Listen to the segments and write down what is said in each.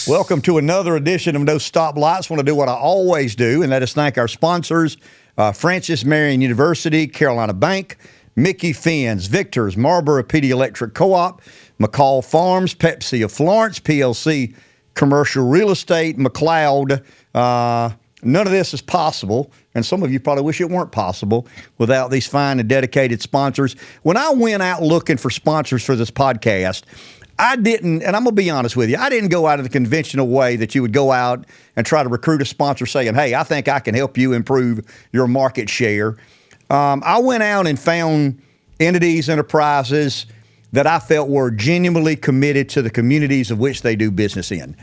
Welcome to another edition of No Stoplights. I want to do what I always do, and that is thank our sponsors, Francis Marion University, Carolina Bank, Micky Finn's, Victor's, Marlboro MPD Electric Co-op, McCall Farms, Pepsi of Florence, PLC Commercial Real Estate, McLeod. None of this is possible, and some of you probably wish it weren't possible without these fine and dedicated sponsors. When I went out looking for sponsors for this podcast, I didn't, and I'm going to be honest with you, I didn't go out of the conventional way that you would go out and try to recruit a sponsor saying, hey, I think I can help you improve your market share. I went out and found entities, enterprises that I felt were genuinely committed to the communities of which they do business in.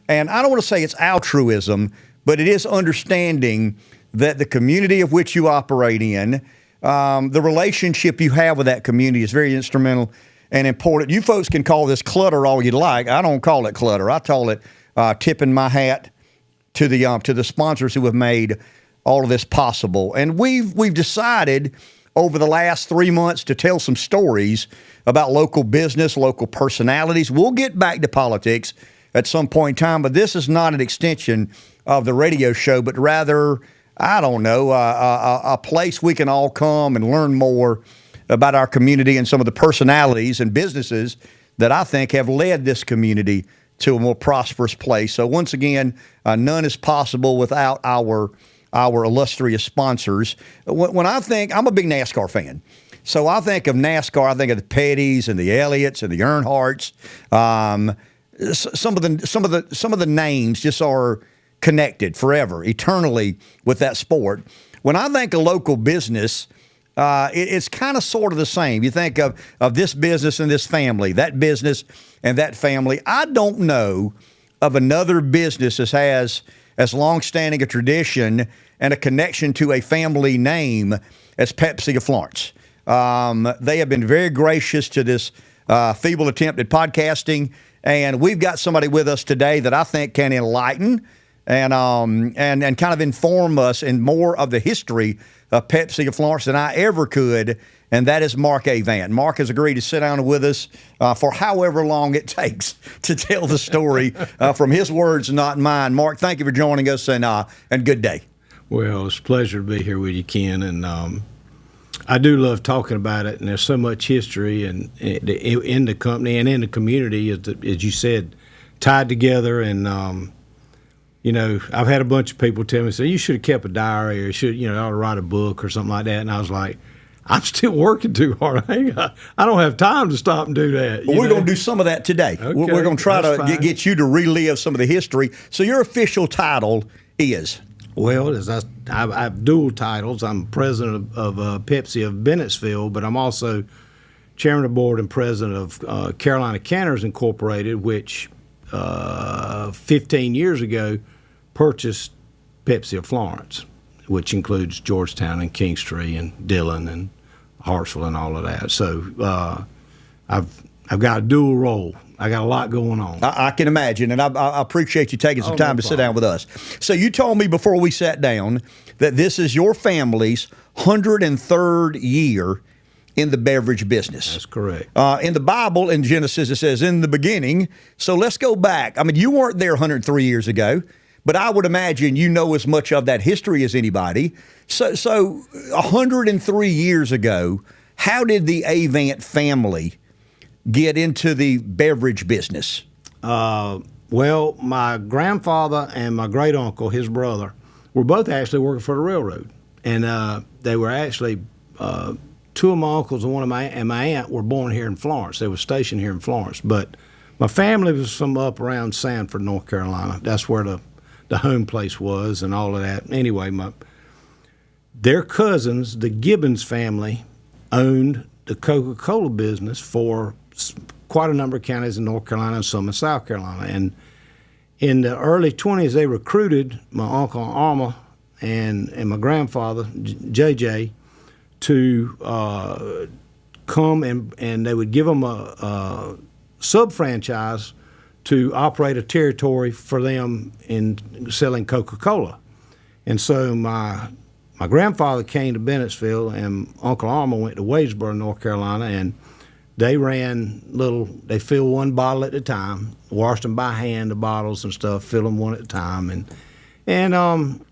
And I don't want to say it's altruism, but it is understanding that the community of which you operate in, the relationship you have with that community is very instrumental and important. You folks can call this clutter all you'd like. I don't call it clutter. I call it tipping my hat to the sponsors who have made all of this possible. And we've decided over the last 3 months to tell some stories about local business, local personalities. We'll get back to politics at some point in time, but this is not an extension of the radio show, but rather, I don't know, a place we can all come and learn more about our community and some of the personalities and businesses that I think have led this community to a more prosperous place. So once again, none is possible without our illustrious sponsors. When I think, I'm a big NASCAR fan. So I think of NASCAR, I think of the Petties and the Elliots and the Earnhardts. Some of the names just are connected forever, eternally with that sport. When I think of local business, it's kind of sort of the same. You think of this business and this family, that business and that family. I don't know of another business that has as long-standing a tradition and a connection to a family name as Pepsi of Florence. They have been very gracious to this feeble attempt at podcasting, and we've got somebody with us today that I think can enlighten and kind of inform us in more of the history of Pepsi of Florence than I ever could, and that is Mark Avent. Mark has agreed to sit down with us for however long it takes to tell the story from his words, not mine. Mark, thank you for joining us, and good day. Well, it's a pleasure to be here with you, Ken, and I do love talking about it, and there's so much history in the company and in the community, as you said, tied together. And you know, I've had a bunch of people tell me, "So you should have kept a diary, or ought to write a book or something like that." And I was like, "I'm still working too hard. I don't have time to stop and do that." Well, we're going to do some of that today. Okay, we're going to try to get you to relive some of the history. So your official title is? Well, I have dual titles. I'm president of Pepsi of Bennetsville, but I'm also chairman of the board and president of Carolina Canners Incorporated, which 15 years ago purchased Pepsi of Florence, which includes Georgetown and Kingstree and Dillon and Hartsville and all of that. So I've got a dual role. I got a lot going on. I can imagine, and I appreciate you taking some time to sit down with us. So you told me before we sat down that this is your family's 103rd year in the beverage business. That's correct. In the Bible, in Genesis, it says, in the beginning. So let's go back. I mean, you weren't there 103 years ago, but I would imagine you know as much of that history as anybody. So 103 years ago, how did the Avent family get into the beverage business? Well, my grandfather and my great uncle, his brother, were both actually working for the railroad, and they were actually two of my uncles and my aunt were born here in Florence. They were stationed here in Florence, but my family was from up around Sanford, North Carolina. That's where the home place was and all of that. Anyway, their cousins, the Gibbons family, owned the Coca-Cola business for quite a number of counties in North Carolina and some in South Carolina. And in the early 20s, they recruited my uncle Alma and my grandfather, JJ, to come and they would give them a sub-franchise to operate a territory for them in selling Coca-Cola. And so my grandfather came to Bennetsville, and Uncle Alma went to Wadesboro, North Carolina, and they they fill one bottle at a time, washed them by hand, the bottles and stuff, fill them one at a time. And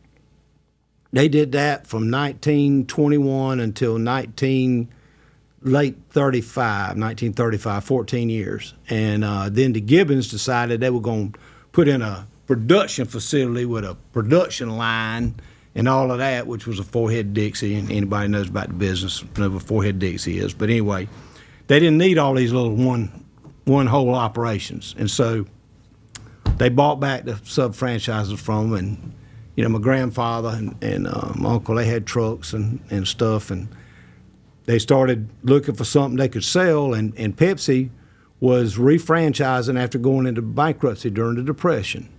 they did that from 1921 until late 1935, 14 years. And then the Gibbons decided they were going to put in a production facility with a production line and all of that, which was a four-head Dixie, and anybody knows about the business knows what a four-head Dixie is. But anyway, they didn't need all these little one-hole operations. And so they bought back the sub-franchises from them, and, you know, my grandfather and my uncle, they had trucks and stuff, and they started looking for something they could sell, and Pepsi was refranchising after going into bankruptcy during the Depression.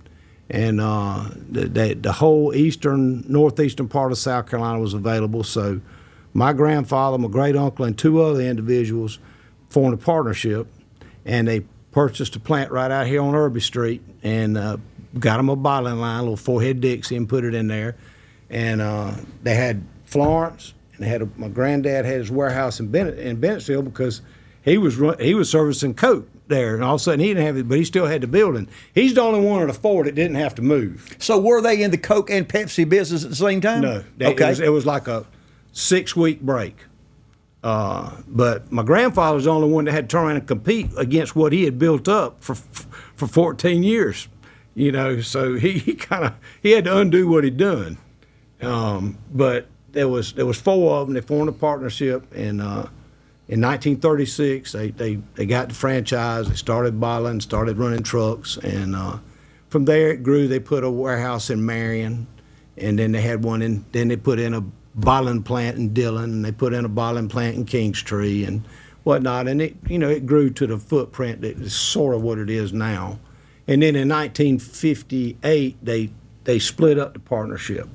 And the whole northeastern part of South Carolina was available. So my grandfather, my great uncle, and two other individuals formed a partnership, and they purchased a plant right out here on Irby Street, and got them a bottling line, a little four-head Dixie, and put it in there. And they had Florence, and my granddad had his warehouse in Bennetsville because he was servicing Coke there, and all of a sudden he didn't have it, but he still had the building. He's the only one at the four that didn't have to move. So were they in the Coke and Pepsi business at the same time? No. Okay. It was like a 6-week break. But my grandfather was the only one that had to turn around and compete against what he had built up for 14 years. You know, so he had to undo what he'd done. But there was 4 of them. They formed a partnership, and in 1936, they got the franchise. They started bottling, started running trucks, and from there it grew. They put a warehouse in Marion, and then they had one then they put in a bottling plant in Dillon, and they put in a bottling plant in Kingstree and whatnot. And it grew to the footprint that is sort of what it is now. And then in 1958, they split up the partnership,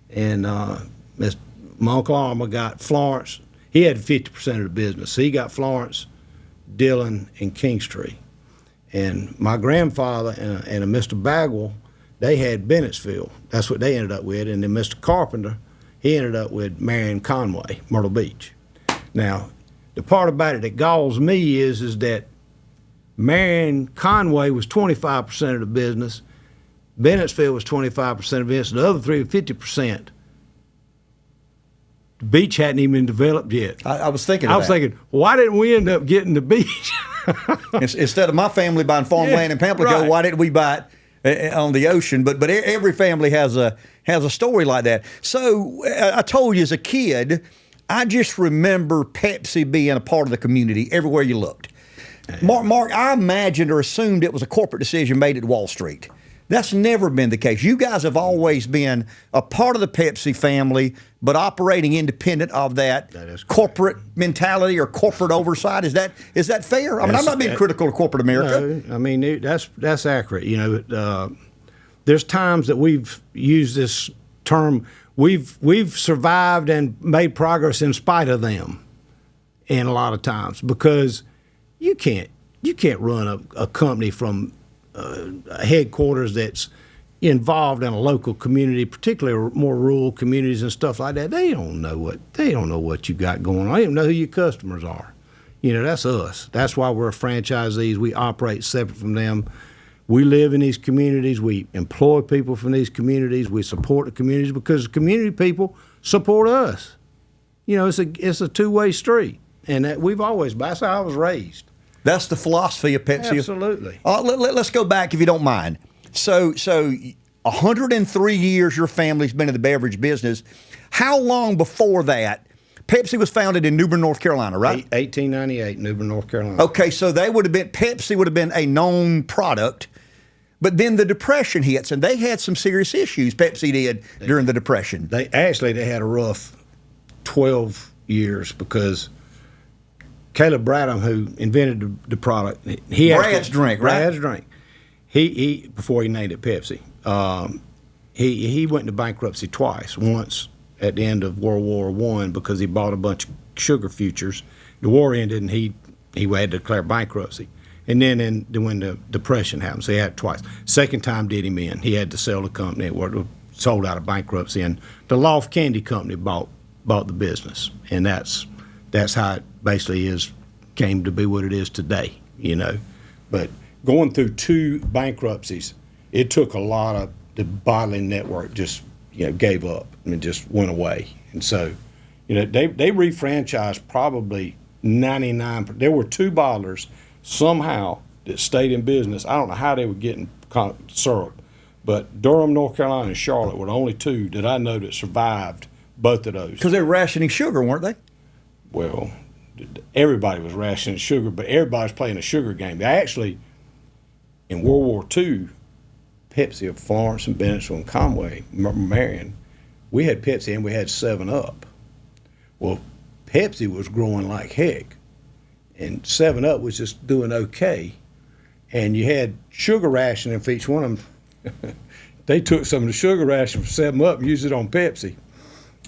and my Uncle Alma got Florence. He had 50% of the business. So he got Florence, Dillon, and Kingstree. And my grandfather and a Mr. Bagwell, they had Bennetsville. That's what they ended up with. And then Mr. Carpenter, he ended up with Marion Conway, Myrtle Beach. Now, the part about it that galls me is that Marion Conway was 25% of the business, Bennetsville was 25% of the business, the other 3 were 50%. The beach hadn't even been developed yet. I was thinking why didn't we end up getting the beach? Instead of my family buying farmland in Pamplico, right. Why didn't we buy it on the ocean? But every family has a story like that. So I told you as a kid, I just remember Pepsi being a part of the community everywhere you looked. Mark, I imagined or assumed it was a corporate decision made at Wall Street. That's never been the case. You guys have always been a part of the Pepsi family, but operating independent of that corporate mentality or corporate oversight. Is that fair? I mean, I'm not being critical of corporate America. No, I mean, that's accurate. You know, there's times that we've used this term. We've survived and made progress in spite of them, and a lot of times because you can't run a company from a headquarters that's involved in a local community, particularly more rural communities and stuff like that. They don't know what you got going on. They don't even know who your customers are. You know, that's us. That's why we're franchisees. We operate separate from them. We live in these communities. We employ people from these communities. We support the communities because the community people support us. You know, it's a two-way street, and that's how I was raised. That's the philosophy of Pepsi. Absolutely. Let's go back, if you don't mind. So 103 years your family's been in the beverage business. How long before that? Pepsi was founded in New Bern, North Carolina, right? 1898, New Bern, North Carolina. Okay, so Pepsi would have been a known product, but then the Depression hits, and they had some serious issues, Pepsi did, during the Depression. They had a rough 12 years because Caleb Bradham, who invented the product, Brad's drink, right? Brad's drink. He before he named it Pepsi, he went into bankruptcy twice. Once at the end of World War I because he bought a bunch of sugar futures. The war ended and he had to declare bankruptcy. And then when the Depression happened, so he had it twice. Second time did him in. He had to sell the company. It was sold out of bankruptcy, and the Loft Candy Company bought the business, and that's how it basically is came to be what it is today, But going through 2 bankruptcies, it took a lot of the bottling network just, gave up and just went away. And so, they refranchised probably 99. There were 2 bottlers somehow that stayed in business. I don't know how they were getting syrup, but Durham, North Carolina, and Charlotte were the only 2 that I know that survived both of those. Because they were rationing sugar, weren't they? Well, everybody was rationing sugar, but everybody was playing a sugar game. They actually, in World War II, Pepsi of Florence and Bennetsville and Conway, Marion, we had Pepsi and we had 7-Up. Well, Pepsi was growing like heck, and 7-Up was just doing okay. And you had sugar rationing for each one of them. They took some of the sugar ration from 7-Up and used it on Pepsi.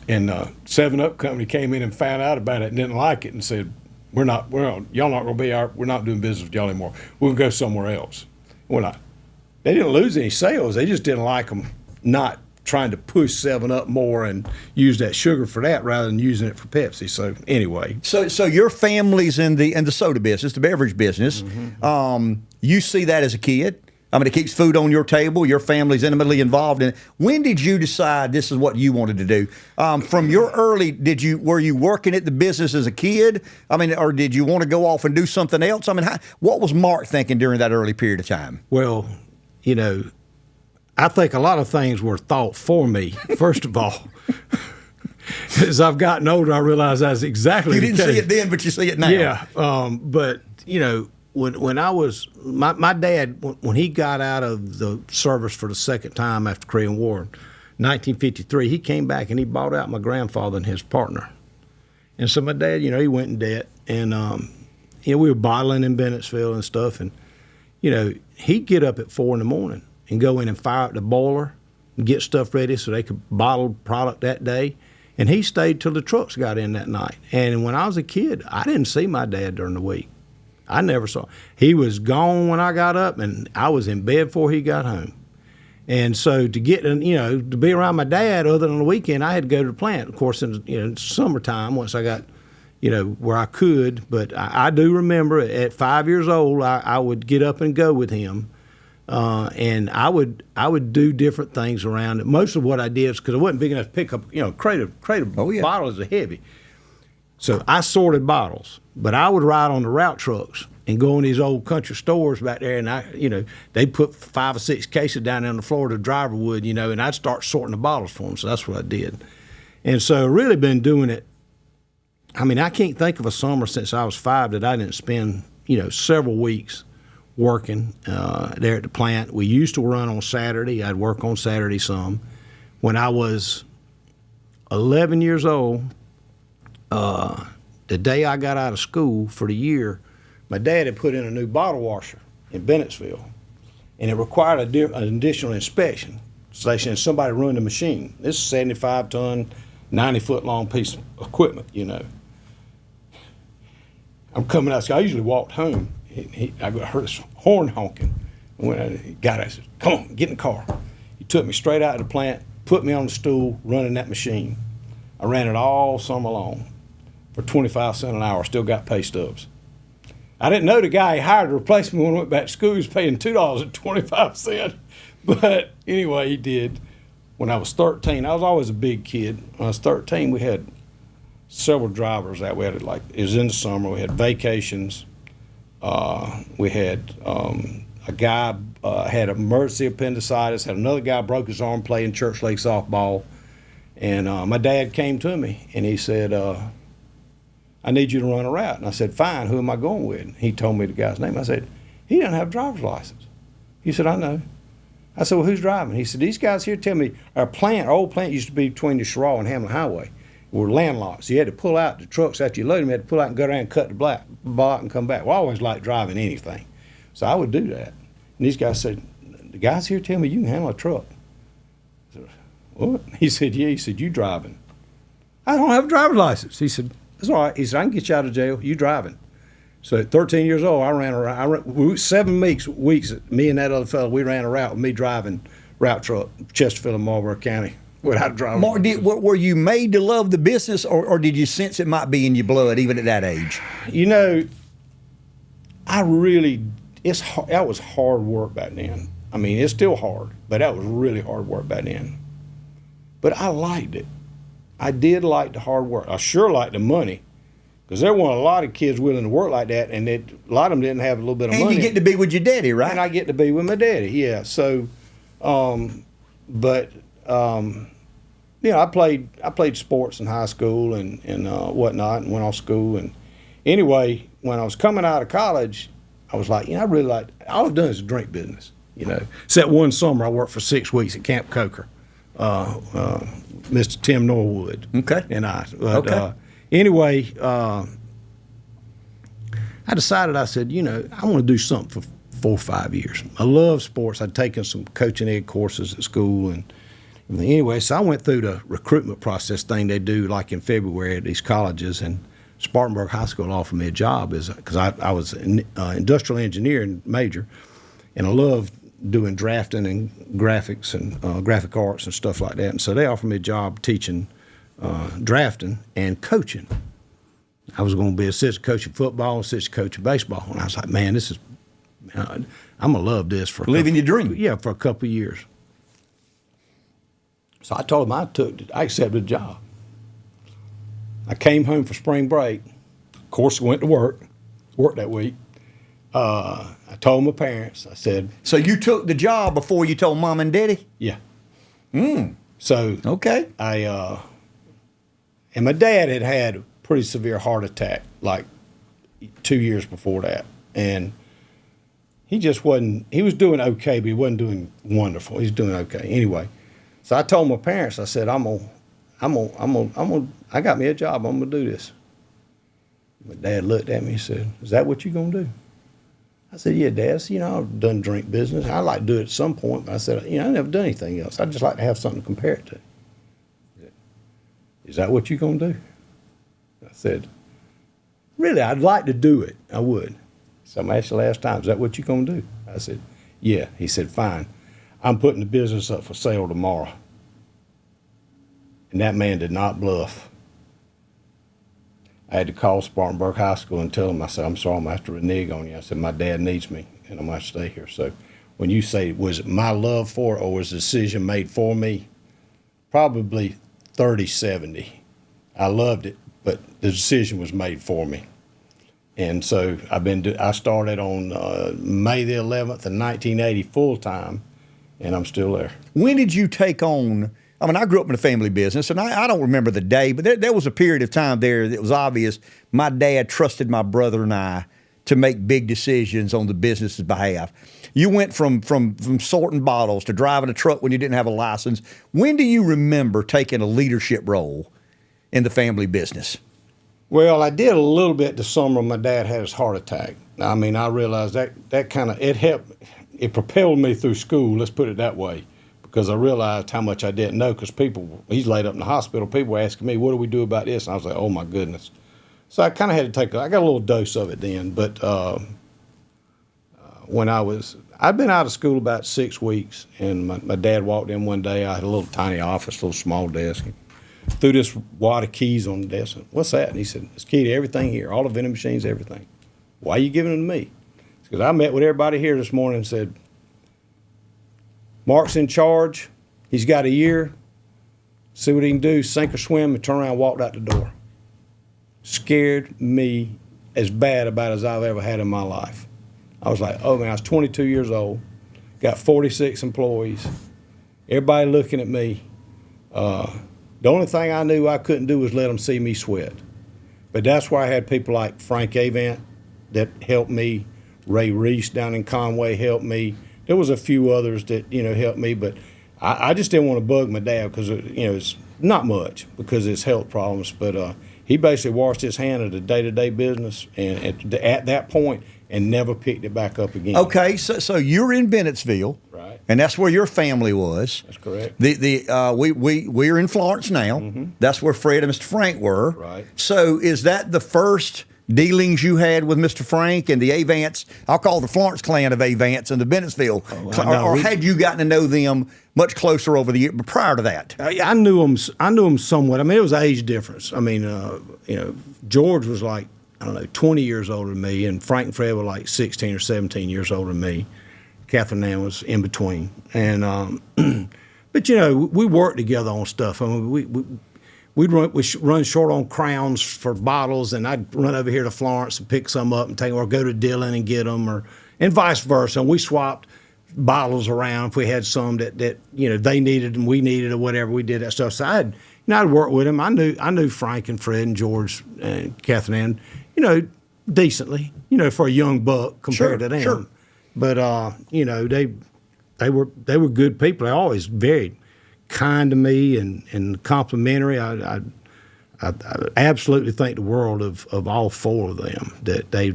And 7-Up company came in and found out about it and didn't like it and said, y'all not going to be we're not doing business with y'all anymore. We'll go somewhere else. They didn't lose any sales. They just didn't like them not trying to push 7-Up more and use that sugar for that rather than using it for Pepsi. So anyway. So your family's in the soda business, the beverage business. Mm-hmm. You see that as a kid. I mean, it keeps food on your table. Your family's intimately involved in it. When did you decide this is what you wanted to do? From your early, were you working at the business as a kid? I mean, or did you want to go off and do something else? I mean, what was Mark thinking during that early period of time? Well, I think a lot of things were thought for me, first of all. As I've gotten older, I realize that's exactly the case. You didn't see it then, but you see it now. Yeah, but, when I was, my dad, when he got out of the service for the second time after the Korean War, in 1953, he came back and he bought out my grandfather and his partner. And so my dad, he went in debt, and, we were bottling in Bennetsville and stuff, and, he'd get up at 4 in the morning and go in and fire up the boiler and get stuff ready so they could bottle product that day. And he stayed till the trucks got in that night. And when I was a kid, I didn't see my dad during the week. I never saw him. He was gone when I got up, and I was in bed before he got home. And so to get, to be around my dad other than the weekend, I had to go to the plant. Of course, in summertime, once I got, where I could. But I do remember at 5 years old, I would get up and go with him. And I would do different things around it. Most of what I did is because I wasn't big enough to pick up, crate of bottles are heavy. So I sorted bottles, but I would ride on the route trucks and go in these old country stores back there, and they'd put 5 or 6 cases down there on the floor, the driver would, and I'd start sorting the bottles for them. So that's what I did. And so really been doing it. I mean, I can't think of a summer since I was 5 that I didn't spend, several weeks working there at the plant. We used to run on Saturday. I'd work on Saturday some. When I was 11 years old, the day I got out of school for the year, my dad had put in a new bottle washer in Bennetsville, and it required an additional inspection station, and somebody run the machine. This is a 75-ton, 90-foot-long piece of equipment, I'm coming out, so I usually walked home. I heard this horn honking. And when I got it, I said, "Come on, get in the car." He took me straight out of the plant, put me on the stool, running that machine. I ran it all summer long for 25 cents an hour, still got pay stubs. I didn't know the guy he hired to replace me when I went back to school. He was paying $2.25. But anyway, he did. When I was 13, I was always a big kid. When I was 13, we had several drivers that we had, it was in the summer. We had vacations. We had a guy had emergency appendicitis, had another guy broke his arm playing church league softball. And my dad came to me and he said, "I need you to run a route." And I said, "Fine, who am I going with?" He told me the guy's name. I said, "He doesn't have a driver's license." He said, "I know." I said, "Well, who's driving?" He said, "These guys here tell me our old plant used to be between the Sherraw and Hamlin Highway. Were landlocked. So you had to pull out the trucks after you loaded them. You had to pull out and go around and cut the block and come back." Well, I always liked driving anything. So I would do that. And these guys said, "The guys here tell me you can handle a truck." I said, "What?" He said, "Yeah." He said, "You driving?" "I don't have a driver's license." He said, "That's all right." He said, "I can get you out of jail. You driving." So at 13 years old, I ran around. 7 weeks, me and that other fellow, we ran a route with me driving route truck, Chesterfield and Marlboro County. Without driving. Mark, were you made to love the business, or did you sense it might be in your blood even at that age? that was hard work back then. I mean, it's still hard, but that was really hard work back then. But I liked it. I did like the hard work. I sure liked the money, because there weren't a lot of kids willing to work like that, and a lot of them didn't have a little bit of money. And you get to be with your daddy, right? And I get to be with my daddy, yeah. So, I played sports in high school and whatnot, and went off school. And anyway, when I was coming out of college, I was like, I really like, all I've done is drink business, Except one summer I worked for 6 weeks at Camp Coker, Mr. Tim Norwood. Okay. And I. But, anyway, I decided, I said, I want to do something for 4 or 5 years. I love sports. I'd taken some coaching ed courses at school and everything. Anyway, so I went through the recruitment process thing they do like in February at these colleges, and Spartanburg High School offered me a job because I was an industrial engineering major, and I loved doing drafting and graphics and graphic arts and stuff like that. And so they offered me a job teaching drafting and coaching. I was going to be assistant coach in football and assistant coach in baseball. And I was like, man, I'm going to love this for living your dream. Yeah, for a couple of years. So I told him I accepted the job. I came home for spring break. Of course, I went to work that week. I told my parents, I said. So you took the job before you told mom and daddy? Yeah. So. Okay. And my dad had a pretty severe heart attack like 2 years before that. And he just wasn't, he was doing okay, but he wasn't doing wonderful. He was doing okay. Anyway, so I told my parents, I said, I got me a job. I'm going to do this. My dad looked at me and said, is that what you're going to do? I said, yeah, Dad. So, I've done drink business. I'd like to do it at some point. But I said, I never done anything else. I'd just like to have something to compare it to. Is that what you're going to do? I said, really, I'd like to do it. I would. So I asked the last time, is that what you're going to do? I said, yeah. He said, fine. I'm putting the business up for sale tomorrow. And that man did not bluff. I had to call Spartanburg High School and tell them, I said, I'm sorry, I'm going to have to renege on you. I said, my dad needs me, and I'm going to stay here. So when you say, was it my love for it or was the decision made for me? Probably 30-70. I loved it, but the decision was made for me. And so I started on May the 11th of 1980 full-time, and I'm still there. When did you take on, I grew up in a family business, and I don't remember the day, but there was a period of time there that was obvious my dad trusted my brother and I to make big decisions on the business's behalf. You went from sorting bottles to driving a truck when you didn't have a license. When do you remember taking a leadership role in the family business? Well, I did a little bit the summer my dad had his heart attack. I realized that kind of, it helped, it propelled me through school, let's put it that way, because I realized how much I didn't know, because he's laid up in the hospital, people were asking me, what do we do about this? And I was like, oh my goodness. So I kind of had to I got a little dose of it then, but when I'd been out of school about 6 weeks, and my dad walked in one day. I had a little tiny office, a little small desk. He threw this wad of keys on the desk. What's that? And he said, it's key to everything here, all the vending machines, everything. Why are you giving them to me? Because I met with everybody here this morning and said, Mark's in charge. He's got a year. See what he can do, sink or swim, and turn around and walked out the door. Scared me as bad about as I've ever had in my life. I was like, oh man, I was 22 years old, got 46 employees, everybody looking at me. The only thing I knew I couldn't do was let them see me sweat. But that's why I had people like Frank Avent that helped me. Ray Reese down in Conway helped me. There was a few others that, helped me, but I just didn't want to bug my dad because, it's not much because it's health problems. But he basically washed his hand of the day-to-day business and at that point and never picked it back up again. Okay, so you're in Bennetsville. Right. And that's where your family was. That's correct. We're in Florence now. Mm-hmm. That's where Fred and Mr. Frank were. Right. So is that the first dealings you had with Mr. Frank and the Avents? I'll call the Florence clan of Avents and the Bennetsville clan, or had you gotten to know them much closer over the year? But prior to that, I knew them somewhat. It was age difference. George was like I don't know, 20 years older than me, and Frank and Fred were like 16 or 17 years older than me. Catherine Ann was in between. And but we worked together on stuff. I mean, we'd run short on crowns for bottles, and I'd run over here to Florence and pick some up and take them, or go to Dillon and get them, and vice versa. And we swapped bottles around if we had some that they needed and we needed or whatever. We did that stuff. So I'd work with them. I knew Frank and Fred and George and Catherine Ann, decently, for a young buck compared to them. Sure. But they were good people. They always very kind to me and complimentary. I absolutely think the world of all four of them, that they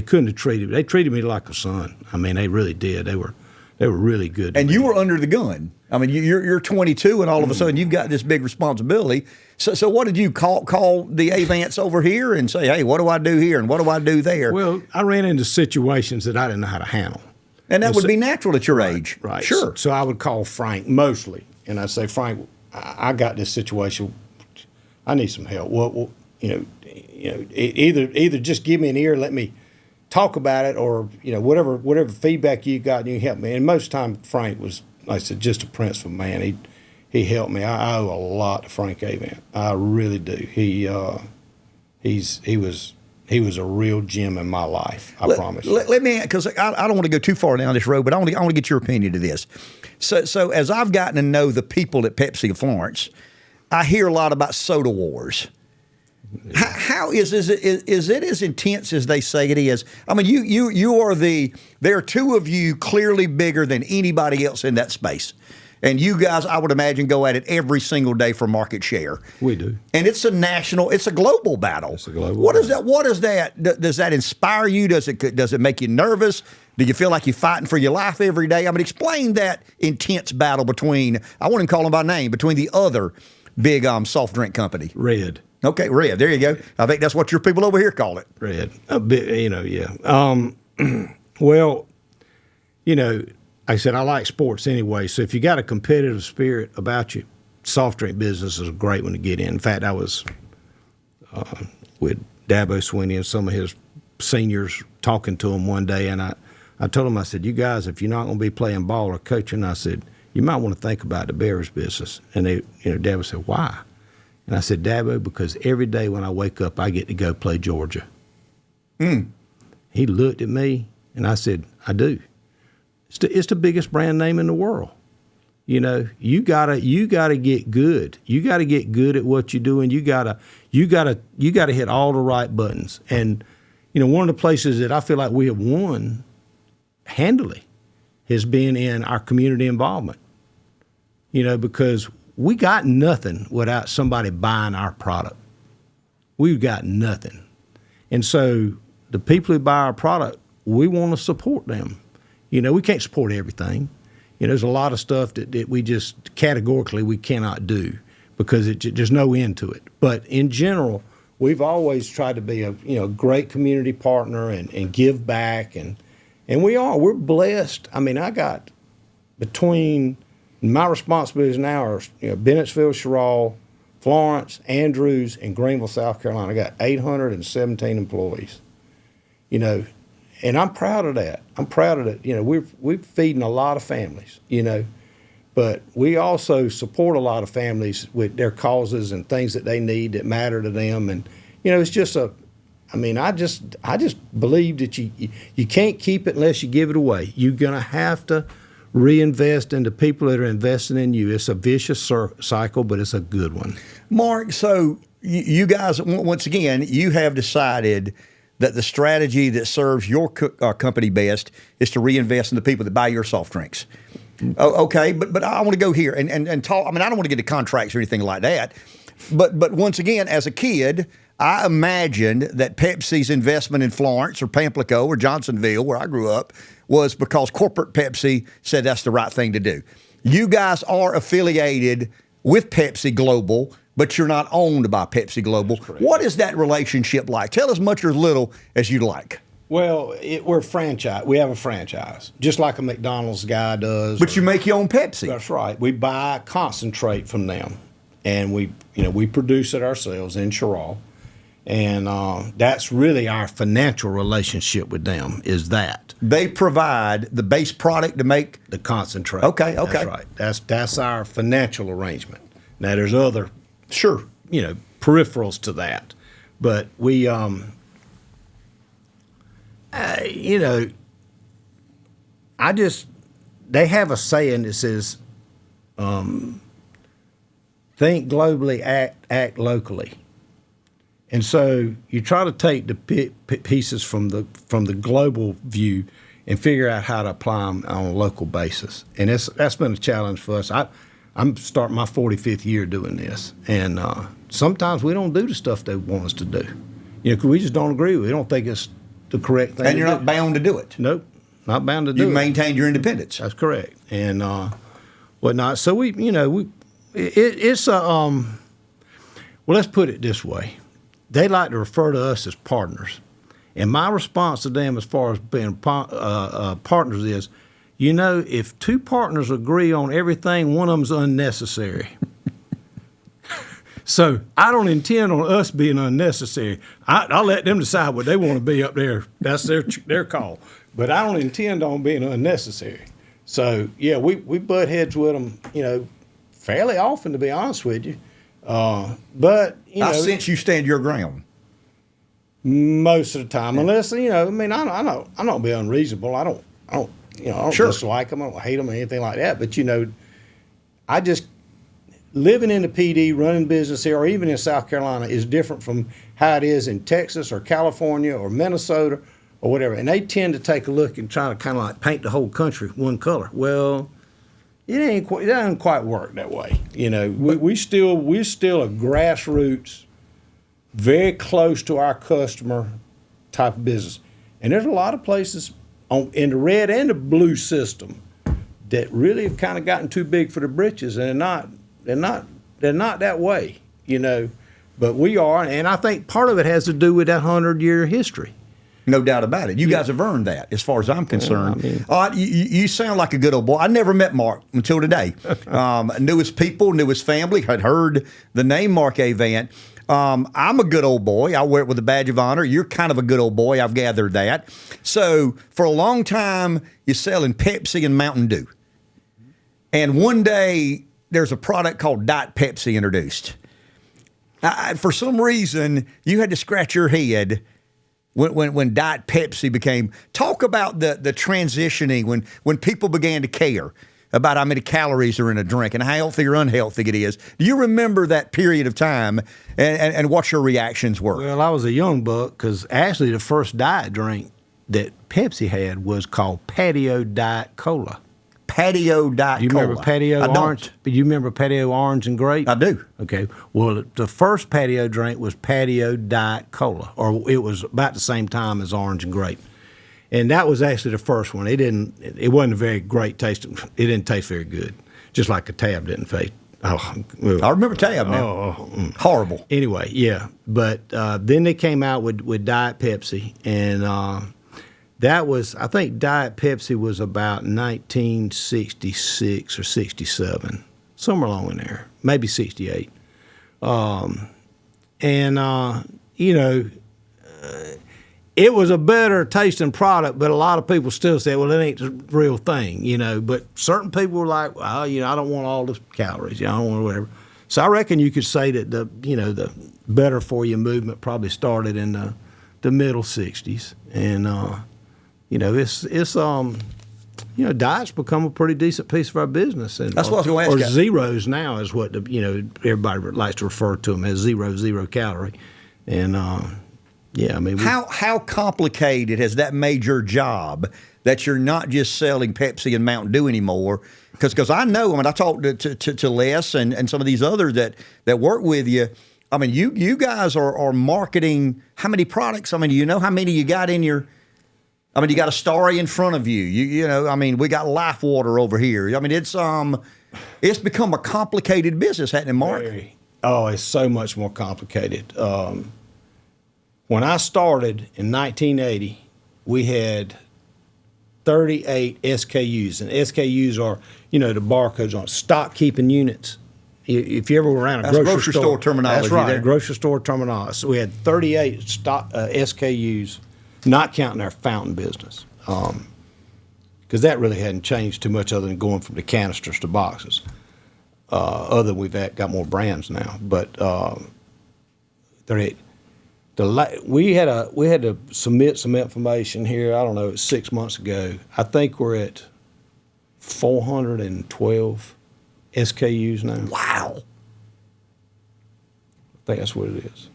couldn't have treated me. They treated me like a son. I mean, they really did. They were really good. And you were under the gun. I mean, you're 22, and all of a sudden you've got this big responsibility. So what did you call the Avents over here and say, hey, what do I do here and what do I do there? Well, I ran into situations that I didn't know how to handle. And that would be natural at your age. Right. Sure. So I would call Frank mostly, and I'd say, Frank, I got this situation. I need some help. Well, either just give me an ear and let me talk about it, or whatever feedback you got, and you help me. And most of the time, Frank was, like I said, just a principal man. He helped me. I owe a lot to Frank Avent. I really do. He was a real gem in my life. I promise. Let me, because I don't want to go too far down this road, but I want to get your opinion to this. So as I've gotten to know the people at Pepsi of Florence, I hear a lot about soda wars. How is it as intense as they say it is? I mean, you are there are two of you clearly bigger than anybody else in that space. And you guys, I would imagine, go at it every single day for market share. We do. And it's a global battle. It's a global battle. What is that? Does that inspire you? Does it make you nervous? Do you feel like you're fighting for your life every day? I mean, explain that intense battle between, I won't even call them by name, between the other big soft drink company. Red. Okay, Red. There you go. I think that's what your people over here call it. Red. A bit, yeah. Well, like I said, I like sports anyway, so if you got a competitive spirit about you, soft drink business is a great one to get in. In fact, I was with Dabo Swinney and some of his seniors talking to him one day, and I told him, I said, you guys, if you're not going to be playing ball or coaching, I said, you might want to think about the beverage business. And Dabo said, why? And I said, Dabo, because every day when I wake up, I get to go play Georgia. He looked at me, and I said, I do. It's the biggest brand name in the world. You gotta get good. You gotta get good at what you do, and you gotta hit all the right buttons. And one of the places that I feel like we have won handily has been in our community involvement. Because we got nothing without somebody buying our product. We've got nothing, and so the people who buy our product, we want to support them. We can't support everything. There's a lot of stuff that we just categorically we cannot do because there's no end to it. But in general, we've always tried to be a great community partner and give back, and we're blessed. I mean, I got between my responsibilities now are Bennetsville, Sherrall, Florence, Andrews, and Greenville, South Carolina. I got 817 employees. And I'm proud of that. I'm proud of it. We're feeding a lot of families, but we also support a lot of families with their causes and things that they need that matter to them. And, it's just I just believe that you can't keep it unless you give it away. You're going to have to reinvest in the people that are investing in you. It's a vicious cycle, but it's a good one. Mark, so you guys, once again, you have decided that the strategy that serves your company best is to reinvest in the people that buy your soft drinks. Okay, but I want to go here and talk. I mean, I don't want to get to contracts or anything like that. But once again, as a kid, I imagined that Pepsi's investment in Florence or Pamplico or Johnsonville, where I grew up, was because corporate Pepsi said that's the right thing to do. You guys are affiliated with Pepsi Global, but you're not owned by Pepsi Global. What is that relationship like? Tell as much or as little as you'd like. Well, we're a franchise. We have a franchise, just like a McDonald's guy does. But you make your own Pepsi. That's right. We buy concentrate from them, and we produce it ourselves in Sherrall. And that's really our financial relationship with them is that. They provide the base product to make the concentrate. Okay. That's right. That's our financial arrangement. Now there's other peripherals to that. But we they have a saying that says think globally, act locally. And so you try to take the pieces from the global view and figure out how to apply them on a local basis. And that's been a challenge for us. I'm starting my 45th year doing this, and sometimes we don't do the stuff they want us to do. 'Cause we just don't agree with it. We don't think it's the correct thing. And you're not bound to do it. Nope, not bound to do it. You maintain your independence. That's correct, and whatnot. So it's a well, let's put it this way. They like to refer to us as partners. And my response to them as far as being partners is, if two partners agree on everything, one of them's unnecessary. So I don't intend on us being unnecessary. I'll let them decide what they want to be up there. That's their call. But I don't intend on being unnecessary. So, yeah, we butt heads with them, fairly often, to be honest with you. But I sense you stand your ground most of the time, unless I don't be unreasonable. I don't dislike them. I don't hate them or anything like that. But I just living in the PD, running business here, or even in South Carolina, is different from how it is in Texas or California or Minnesota or whatever. And they tend to take a look and try to kind of like paint the whole country one color. Well, it doesn't quite work that way. We're still a grassroots, very close to our customer type of business. And there's a lot of places in the red and the blue system that really have kind of gotten too big for the britches, and they're not that way, But we are, and I think part of it has to do with that 100-year history. No doubt about it. You guys have earned that, as far as I'm concerned. You sound like a good old boy. I never met Mark until today. Knew his people, knew his family, had heard the name Mark Avent. I'm a good old boy. I wear it with a badge of honor. You're kind of a good old boy. I've gathered that. So for a long time, you're selling Pepsi and Mountain Dew. And one day, there's a product called Diet Pepsi introduced. For some reason, you had to scratch your head when Diet Pepsi became. Talk about the transitioning when people began to care about how many calories are in a drink and how healthy or unhealthy it is. Do you remember that period of time and what your reactions were? Well, I was a young buck because actually the first diet drink that Pepsi had was called Patio Diet Cola. Patio Diet Cola. You remember Patio Orange? But you remember Patio Orange and Grape? I do. Okay. Well, the first Patio drink was Patio Diet Cola, or it was about the same time as Orange and Grape. And that was actually the first one. It wasn't a very great taste. It didn't taste very good, just like a Tab didn't taste. I remember Tab now. Horrible. Anyway, yeah. But then they came out with Diet Pepsi, and that was, I think Diet Pepsi was about 1966 or 67, somewhere along in there, maybe 68. It was a better tasting product, but a lot of people still say, well, it ain't the real thing, But certain people were like, well, I don't want all the calories, I don't want whatever. So I reckon you could say that the better for you movement probably started in the middle 60s. And, diet's become a pretty decent piece of our business. And, that's what I was going to ask you. Or zeros now is what everybody likes to refer to them as zero calorie. And, how complicated has that made your job that you're not just selling Pepsi and Mountain Dew anymore? Because I know, I talked to Les and some of these others that work with you. You guys are marketing how many products? Do you know how many you got in your? You got a Starry in front of you. We got Life Water over here. It's become a complicated business, hasn't it, Mark? It's so much more complicated. When I started in 1980, we had 38 SKUs, and SKUs are, the barcodes on stock keeping units. if you ever were around a That's grocery store terminology. That's right, there. grocery store terminology. So we had 38 SKUs, not counting our fountain business, because that really hadn't changed too much other than going from the canisters to boxes. Other than we've got more brands now, but 38. We had to submit some information here. I don't know, it's 6 months ago. I think we're at 412 SKUs now. Wow. I think that's what it is.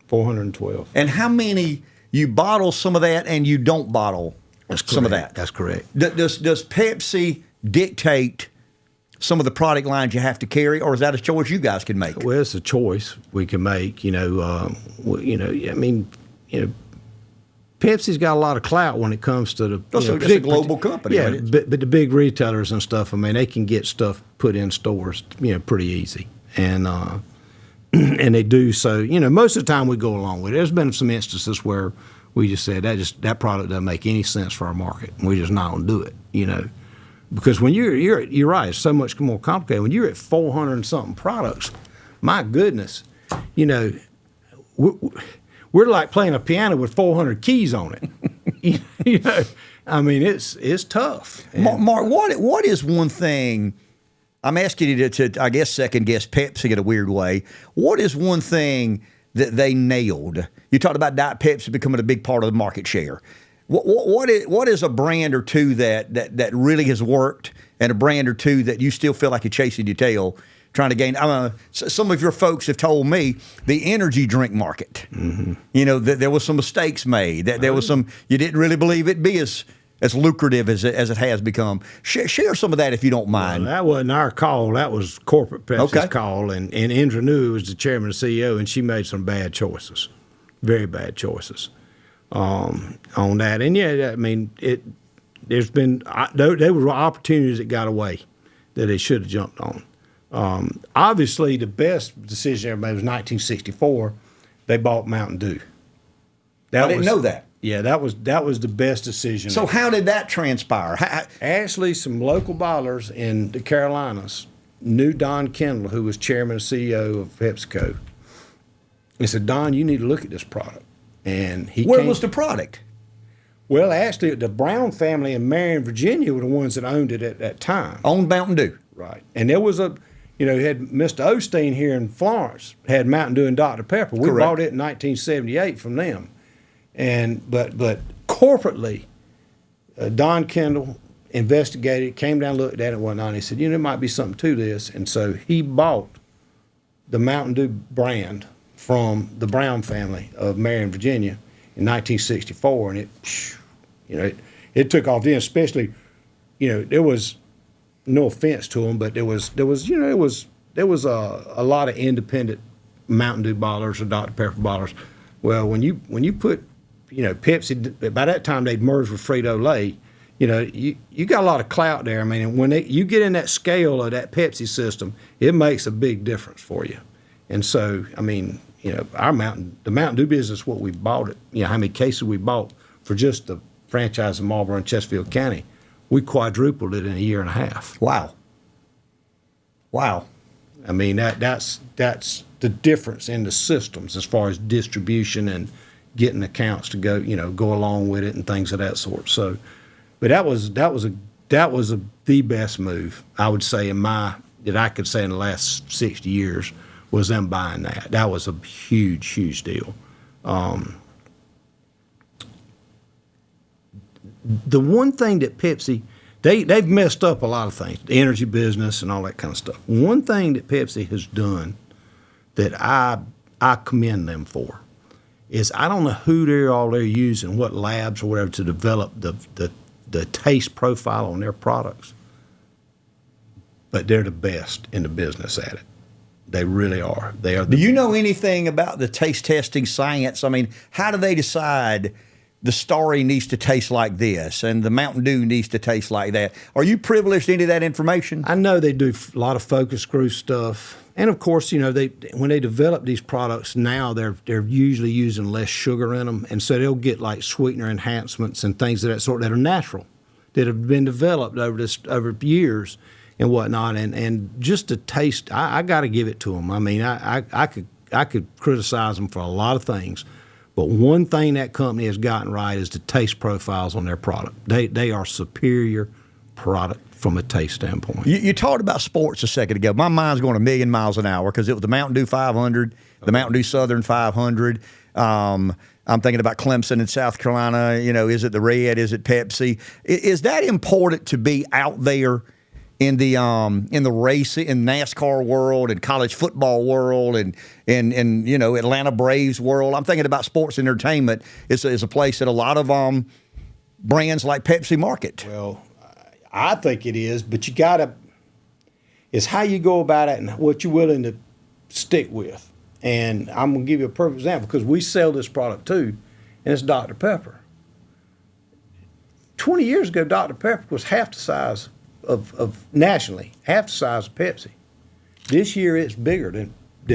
412. And how many you bottle some of that and you don't bottle some of that? That's correct. Does Pepsi dictate some of the product lines you have to carry, or is that a choice you guys can make? Well, it's a choice we can make. Pepsi's got a lot of clout when it comes to the. So it's a global company. Yeah, right? but the big retailers and stuff. I mean, they can get stuff put in stores, pretty easy, and they do so. Most of the time we go along with it. There's been some instances where we just said that product doesn't make any sense for our market, and we just not gonna do it. Because when you're right, it's so much more complicated. When you're at 400 and something products, my goodness, we're like playing a piano with 400 keys on it. I mean, it's tough. Mark, what is one thing? I'm asking you to I guess second guess Pepsi in a weird way. What is one thing that they nailed? You talked about Diet Pepsi becoming a big part of the market share. What is a brand or two that really has worked, and a brand or two that you still feel like you're chasing your tail, trying to gain? Some of your folks have told me the energy drink market. Mm-hmm. That there was some mistakes made. That there was some you didn't really believe it'd be as lucrative as it has become. Share some of that if you don't mind. Well, that wasn't our call. That was corporate Pepsi's call, and Indra knew was the chairman and CEO, and she made some bad choices, very bad choices. On that, and I mean, there's been there were opportunities that got away that they should have jumped on. Obviously, the best decision ever made was 1964. They bought Mountain Dew. I didn't know that. Yeah, that was the best decision. So how did that transpire? Actually, some local bottlers in the Carolinas knew Don Kendall, who was chairman and CEO of PepsiCo, and said, "Don, you need to look at this product." And Where was the product? Well, actually, the Brown family in Marion, Virginia, were the ones that owned it at that time. Owned Mountain Dew. Right. And there was had Mr. Osteen here in Florence, had Mountain Dew and Dr. Pepper. We bought it in 1978 from them. But corporately, Don Kendall investigated, came down, looked at it and whatnot, and he said, there might be something to this. And so he bought the Mountain Dew brand from the Brown family of Marion, Virginia, in 1964, and it took off then. Especially, there was no offense to them, but there was a lot of independent Mountain Dew bottlers or Dr. Pepper bottlers. Well, when you put Pepsi, by that time they'd merged with Frito-Lay. You got a lot of clout there. I mean, when you get in that scale of that Pepsi system, it makes a big difference for you. And so, I mean, the Mountain Dew business, what we bought it, how many cases we bought for just the franchise in Marlboro and Chesterfield County, we quadrupled it in a year and a half. Wow. I mean, that's the difference in the systems as far as distribution and getting accounts to go along with it and things of that sort. So, but that was the best move I would say that I could say in the last 60 years. Was them buying that. That was a huge deal. The one thing that Pepsi, they've messed up a lot of things, the energy business and all that kind of stuff. One thing that Pepsi has done that I commend them for is I don't know who they're using, what labs or whatever to develop the taste profile on their products, but they're the best in the business at it. They really are. Do you know anything about the taste testing science? I mean, how do they decide the Starry needs to taste like this and the Mountain Dew needs to taste like that? Are you privileged to any of that information? I know they do a lot of focus group stuff. And of course, when they develop these products now, they're usually using less sugar in them. And so they'll get like sweetener enhancements and things of that sort that are natural, that have been developed over years. and whatnot, and just the taste. I got to give it to them. I mean, I could criticize them for a lot of things, but one thing that company has gotten right is the taste profiles on their product. They are superior product from a taste standpoint. You talked about sports a second ago. My mind's going a million miles an hour because it was the Mountain Dew 500, the Mountain Dew Southern 500. I'm thinking about Clemson in South Carolina. You know, is it the Red? Is it Pepsi? Is that important to be out there in the racing, in NASCAR world, and college football world, and you know, Atlanta Braves world? I'm thinking about sports entertainment. It's a place that a lot of brands like Pepsi market. Well, I think it is, but you gotta. It's how you go about it and what you're willing to stick with. And I'm gonna give you a perfect example because we sell this product too, and it's Dr. Pepper. 20 years ago, Dr. Pepper was half the size of nationally, half the size of Pepsi. This year, it's bigger than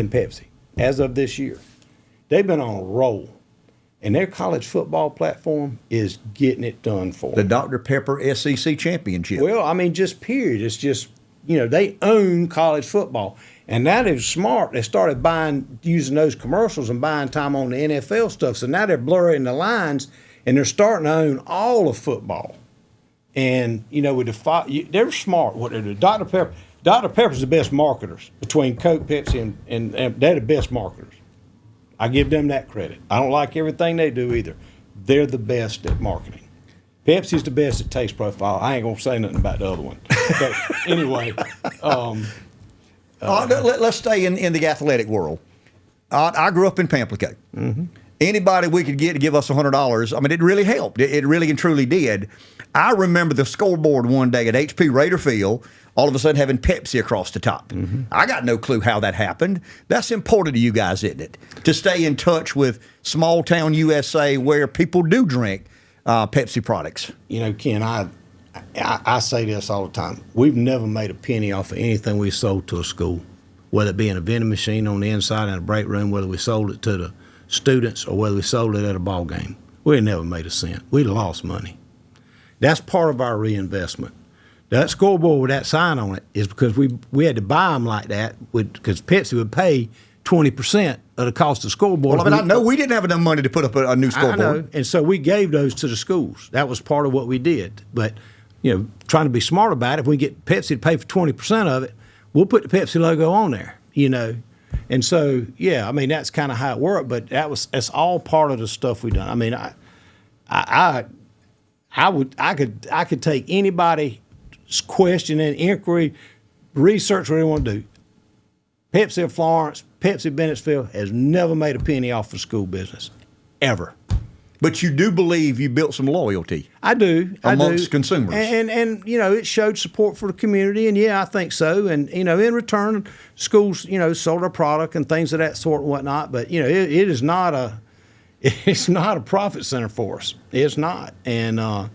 Pepsi as of this year. They've been on a roll, and their college football platform is getting it done for them. The Dr. Pepper SEC championship. Well, I mean, just period. It's just, you know, they own college football. And that is smart. They started using those commercials and buying time on the NFL stuff. So now they're blurring the lines, and they're starting to own all of football. And, you know, they're smart. What they do, Dr. Pepper's the best marketers between Coke, Pepsi, and they're the best marketers. I give them that credit. I don't like everything they do either. They're the best at marketing. Pepsi's the best at taste profile. I ain't gonna say nothing about the other one. But anyway. Let's stay in the athletic world. I grew up in Pamplico. Mm-hmm. Anybody we could get to give us $100, I mean, it really helped. It really and truly did. I remember the scoreboard one day at HP Raider Field, all of a sudden having Pepsi across the top. Mm-hmm. I got no clue how that happened. That's important to you guys, isn't it? To stay in touch with small town USA where people do drink Pepsi products. You know, Ken, I say this all the time. We've never made a penny off of anything we sold to a school, whether it be in a vending machine on the inside in a break room, whether we sold it to the students or whether we sold it at a ball game. We never made a cent. We lost money. That's part of our reinvestment. That scoreboard with that sign on it is because we had to buy them like that because Pepsi would pay 20% of the cost of scoreboard. Well, I mean, I know we didn't have enough money to put up a new scoreboard. I know, and so we gave those to the schools. That was part of what we did. But, you know, trying to be smart about it, if we get Pepsi to pay for 20% of it, we'll put the Pepsi logo on there, you know. And so, yeah, I mean, that's kind of how it worked, but that's all part of the stuff we done. I mean, I could take anybody's question and inquiry, research what they want to do. Pepsi of Florence, Pepsi Bennetsville has never made a penny off of school business, ever. But you do believe you built some loyalty. I do. Amongst consumers. And you know, it showed support for the community, and yeah, I think so. And, you know, in return, schools, you know, sold our product and things of that sort and whatnot. But, you know, it's not a profit center for us. It's not. And,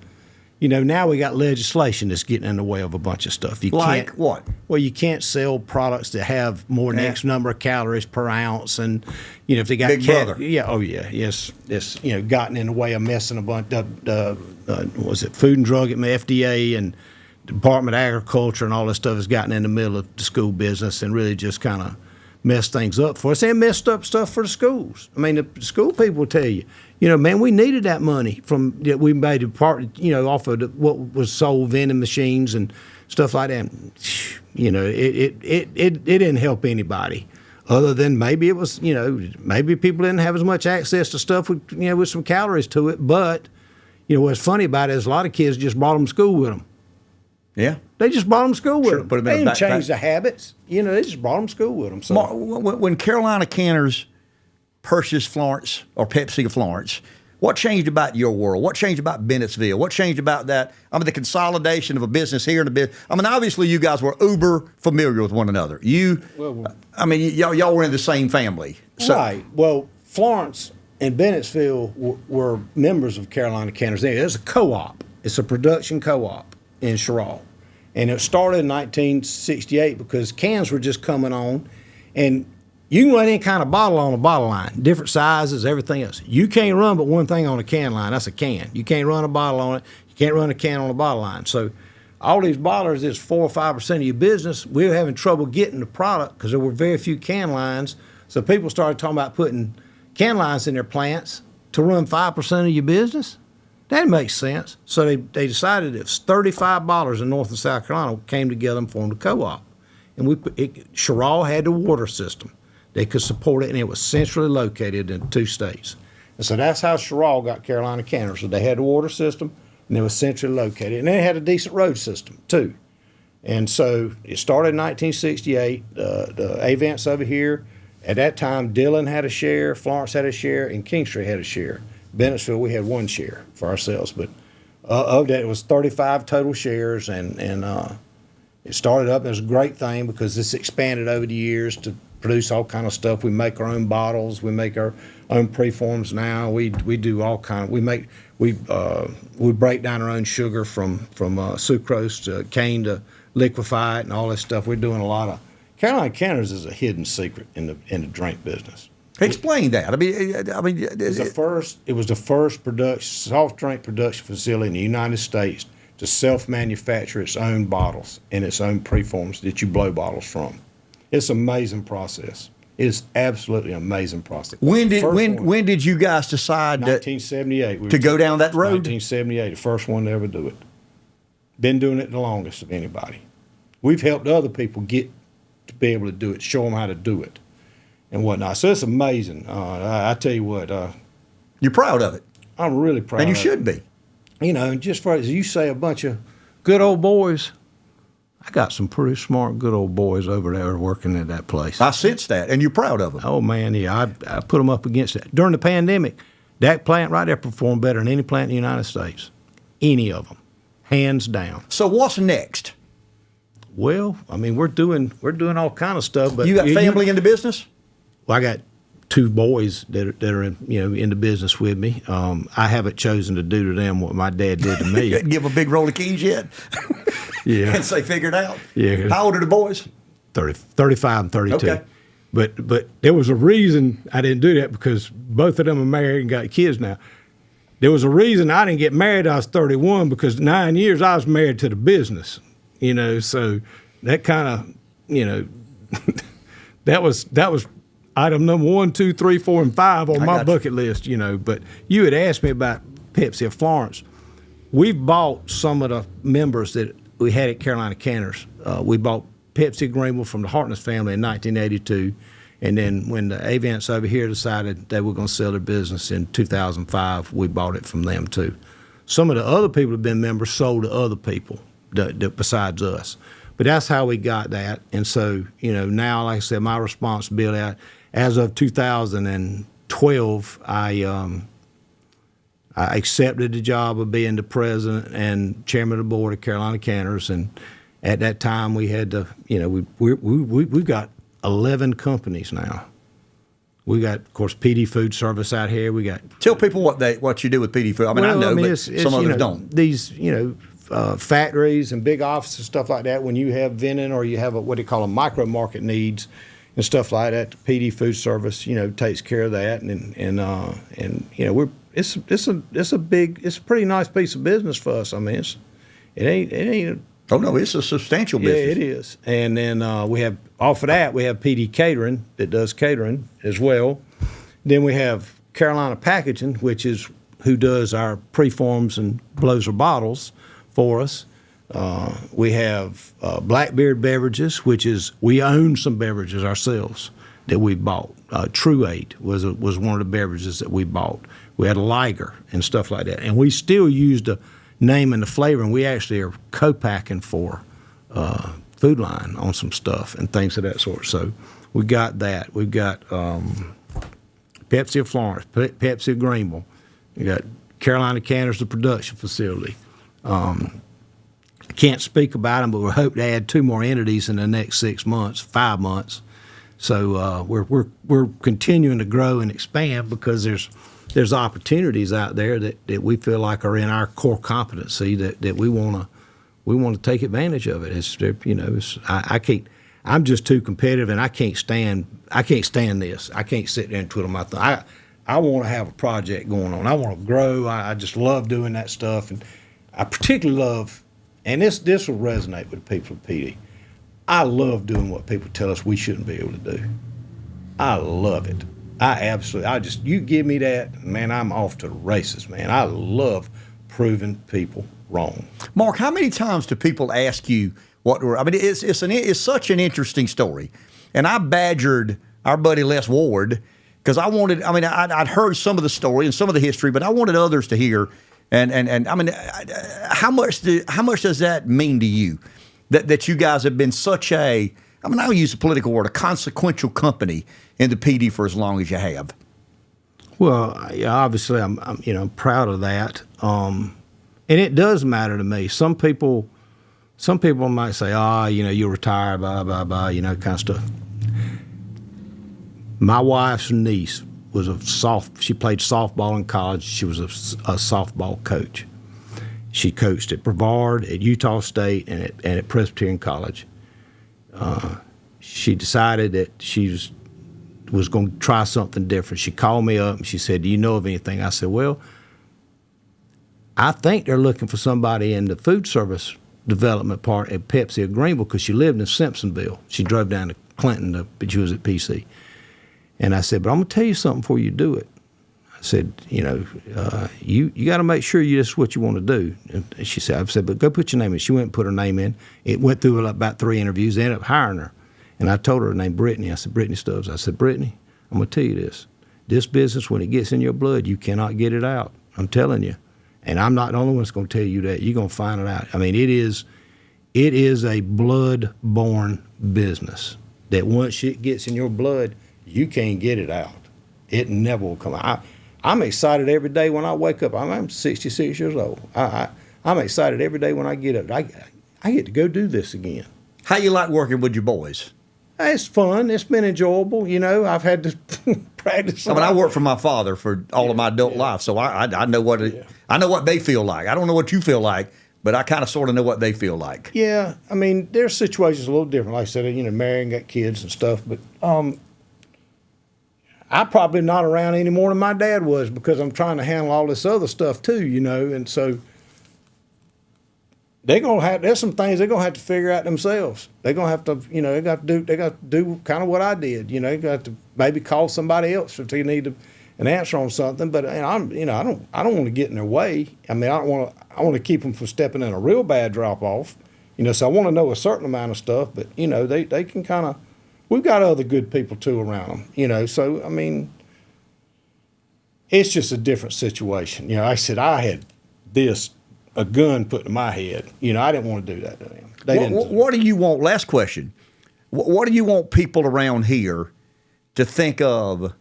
you know, now we got legislation that's getting in the way of a bunch of stuff. Like what? Well, you can't sell products that have more than X number of calories per ounce, and you know if they got Big Brother. Yeah, oh yeah, yes, it's you know gotten in the way of messing a bunch. Was it Food and Drug at FDA and Department of Agriculture and all this stuff has gotten in the middle of the school business and really just kind of messed things up for us and messed up stuff for the schools. I mean, the school people will tell you, you know, man, we needed that money from that we made a part, you know, off of what was sold vending machines and stuff like that. You know, it didn't help anybody, other than maybe it was, you know, maybe people didn't have as much access to stuff with, you know, with some calories to it. But, you know, what's funny about it is a lot of kids just brought them to school with them. Yeah. They just brought them to school with them. Put them they in a didn't change the habits. You know, they just brought them to school with them. So. When Carolina Canners purchased Florence or Pepsi of Florence, what changed about your world? What changed about Bennetsville? What changed about that? I mean, the consolidation of a business here and a bit. I mean, obviously you guys were uber familiar with one another. I mean, y'all were in the same family. So. Right. Well, Florence and Bennetsville were members of Carolina Canners. It's a co-op. It's a production co-op in Sherrall. And it started in 1968 because cans were just coming on. And you can run any kind of bottle on a bottle line, different sizes, everything else. You can't run but one thing on a can line. That's a can. You can't run a bottle on it. You can't run a can on a bottle line. So all these bottlers is 4 or 5% of your business. We were having trouble getting the product because there were very few can lines. So people started talking about putting can lines in their plants to run 5% of your business. That makes sense. So they decided if 35 bottlers in North and South Carolina came together and formed a co-op. And Sherall had the water system. They could support it, and it was centrally located in 2 states. And so that's how Sherall got Carolina Canners. So they had the water system, and they were centrally located. And they had a decent road system, too. And so it started in 1968. The Avents over here, at that time, Dillon had a share, Florence had a share, and Kingstree had a share. Bennetsville, we had 1 share for ourselves. But of that, it was 35 total shares, and it started up. It was a great thing because this expanded over the years to produce all kind of stuff. We make our own bottles. We make our own preforms now. We do all kind of. We break down our own sugar from sucrose to cane to liquefy it and all this stuff. We're doing a lot of. Carolina Canners is a hidden secret in the drink business. Explain that. It was the first soft drink production facility in the United States to self-manufacture its own bottles and its own preforms that you blow bottles from. It's an amazing process. It is absolutely an amazing process. When did you guys decide 1978 to go down that road? 1978, the first one to ever do it. Been doing it the longest of anybody. We've helped other people get to be able to do it, show them how to do it, and whatnot. So it's amazing. I tell you what. You're proud of it. I'm really proud. And you should be. You know, just for as you say, a bunch of good old boys. I got some pretty smart, good old boys over there working at that place. I sense that, and you're proud of them. Oh, man, yeah. I put them up against that. During the pandemic, that plant right there performed better than any plant in the United States. Any of them. Hands down. So what's next? Well, I mean, we're doing all kind of stuff. But you got family in the business? Well, I got 2 boys that are in the business with me. I haven't chosen to do to them what my dad did to me. Give a big roll of keys yet? Yeah. And say, figure it out. Yeah. How old are the boys? 35 and 32. Okay. But there was a reason I didn't do that because both of them are married and got kids now. There was a reason I didn't get married. I was 31 because 9 years I was married to the business. So that kind of, that was item number 1, 2, 3, 4, and 5 on my bucket list. But you had asked me about Pepsi of Florence. We've bought some of the members that we had at Carolina Canners. We bought Pepsi Greenville from the Hartness family in 1982. And then when the Avents over here decided they were going to sell their business in 2005, we bought it from them too. Some of the other people that have been members sold to other people besides us. But that's how we got that. And so, now, like I said, my responsibility, as of 2012, I accepted the job of being the president and chairman of the board of Carolina Canners, and at that time we had to, we've got 11 companies now. We got, of course, Pee Dee Food Service out here. We got tell people what you do with Pee Dee Food. I know, but some others don't. These factories and big offices and stuff like that. When you have vending or you have what they call a micro market needs and stuff like that, the Pee Dee Food Service takes care of that, it's a pretty nice piece of business for us. I mean, it ain't. Oh no, it's a substantial business. Yeah, it is. And then we have off of that we have PD Catering that does catering as well. Then we have Carolina Packaging, which is who does our preforms and blows our bottles for us. We have Blackbeard Beverages, which is we own some beverages ourselves that we bought. True 8 was one of the beverages that we bought. We had a Liger and stuff like that, and we still use the name and the flavor, and we actually are co-packing for Food Line on some stuff and things of that sort. So we got that. We've got Pepsi of Florence, Pepsi of Greenville. We got Carolina Canners, the production facility. Can't speak about them, but we hope to add 2 more entities in the next 5 months. So we're continuing to grow and expand because there's opportunities out there that we feel like are in our core competency that we want to take advantage of it. I'm just too competitive, and I can't stand this. I can't sit there and twiddle my thumb. I want to have a project going on. I want to grow. I just love doing that stuff, and I particularly love and this will resonate with the people of Pee Dee. I love doing what people tell us we shouldn't be able to do. I love it. You give me that, man, I'm off to the races, man. I love proving people wrong. Mark, how many times do people ask you it's such an interesting story. And I badgered our buddy Les Ward because I'd heard some of the story and some of the history, but I wanted others to hear. And I mean, how much does that mean to you that you guys have been such I'll use a political word, a consequential company in the Pee Dee for as long as you have? Well, obviously, I'm proud of that, and it does matter to me. Some people might say, you retire, blah blah blah, kind of stuff. My wife's niece she played softball in college. She was a softball coach. She coached at Brevard, at Utah State, and at Presbyterian College. She decided that she was going to try something different. She called me up and she said, "Do you know of anything?" I said, "Well, I think they're looking for somebody in the food service development part at Pepsi of Greenville," because she lived in Simpsonville. She drove down to Clinton, but she was at PC. And I said, "But I'm going to tell you something before you do it." I said, you got to make sure this is what you want to do. And she said, "I said, but go put your name in." She went and put her name in. It went through about 3 interviews. They ended up hiring her. And I told her name Brittany. I said, "Brittany Stubbs." I said, "Brittany, I'm going to tell you this. This business, when it gets in your blood, you cannot get it out. I'm telling you. And I'm not the only one that's going to tell you that. You're going to find it out." I mean, it is a blood-borne business that once it gets in your blood, you can't get it out. It never will come out. I'm excited every day when I wake up. I'm 66 years old. I'm excited every day when I get up. I get to go do this again. How you like working with your boys? It's fun. It's been enjoyable. I've had to practice. I worked for my father for all of my adult life, so I know what I know what they feel like. I don't know what you feel like, but I kind of sort of know what they feel like. Yeah, I mean, their situation's a little different. Like I said, Marion got kids and stuff, but I'm probably not around any more than my dad was because I'm trying to handle all this other stuff too, and so there's some things they're gonna have to figure out themselves. They're gonna have to, they got to do kind of what I did. They got to maybe call somebody else if they need an answer on something. But I don't want to get in their way. I mean, I want to keep them from stepping in a real bad drop off. So I want to know a certain amount of stuff. But they can kind of. We've got other good people too around them. So I mean, it's just a different situation. I said I had a gun put in my head. I didn't want to do that to them. What do you want? Last question. What do you want people around here to think of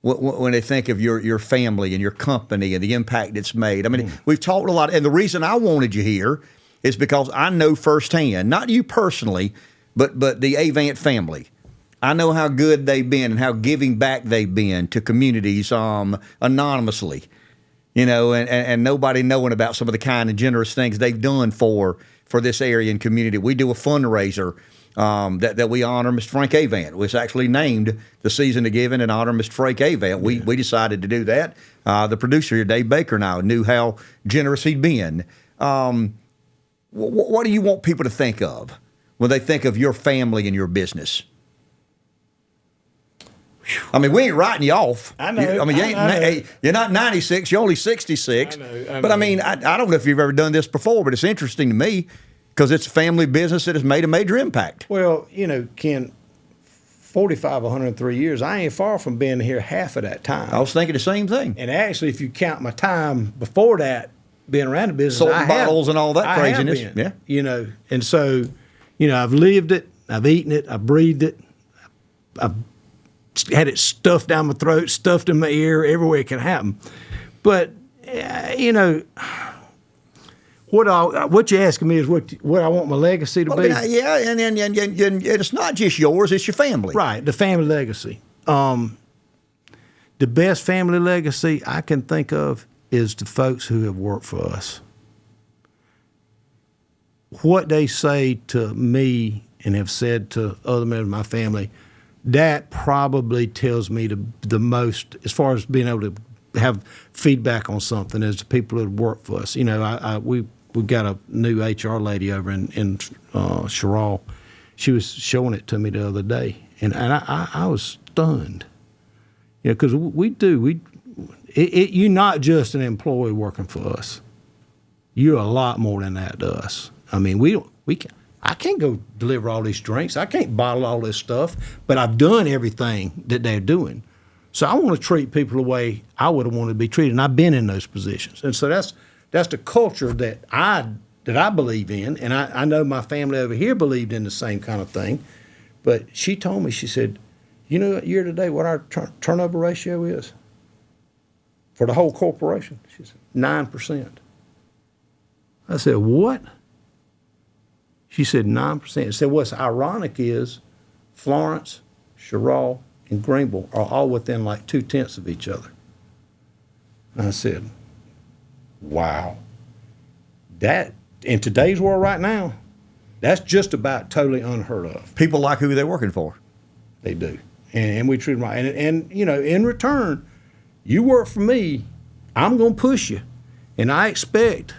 when they think of your family and your company and the impact it's made? I mean, we've talked a lot, and the reason I wanted you here is because I know firsthand, not you personally, but the Avent family. I know how good they've been and how giving back they've been to communities anonymously. And nobody knowing about some of the kind and generous things they've done for this area and community. We do a fundraiser that we honor Mr. Frank Avent. It was actually named the Season of Giving in honor of Mr. Frank Avent. We decided to do that. The producer here, Dave Baker, and I knew how generous he'd been. What do you want people to think of when they think of your family and your business? I mean, we ain't writing you off. I know. You're not 96. You're only 66. I know. But I mean, I don't know if you've ever done this before, but it's interesting to me because it's a family business that has made a major impact. Well, Ken, 45, 103 years, I ain't far from being here half of that time. I was thinking the same thing. And actually, if you count my time before that, being around the business, sold bottles and all that craziness. Yeah. And so, I've lived it, I've eaten it, I've breathed it, I've had it stuffed down my throat, stuffed in my ear, everywhere it can happen. But what you're asking me is what I want my legacy to be. Yeah, and it's not just yours; it's your family. Right, the family legacy. The best family legacy I can think of is the folks who have worked for us. What they say to me and have said to other members of my family, that probably tells me the most as far as being able to have feedback on something as the people that work for us. we got a new HR lady over in Sherrall. She was showing it to me the other day, and I was stunned. Because you're not just an employee working for us. You're a lot more than that to us. I mean, I can't go deliver all these drinks. I can't bottle all this stuff, but I've done everything that they're doing. So I want to treat people the way I would have wanted to be treated, and I've been in those positions. And so that's the culture that I believe in, and I know my family over here believed in the same kind of thing. But she told me, she said, you know, year to date, what our turnover ratio is for the whole corporation? She said, 9%. I said, what? She said, 9%. I said, what's ironic is Florence, Sherrall, and Greenville are all within like 0.2 of each other. And I said, wow. That, in today's world right now, that's just about totally unheard of. People like who they're working for. They do. And we treat them right. And you know, in return, you work for me, I'm going to push you. And I expect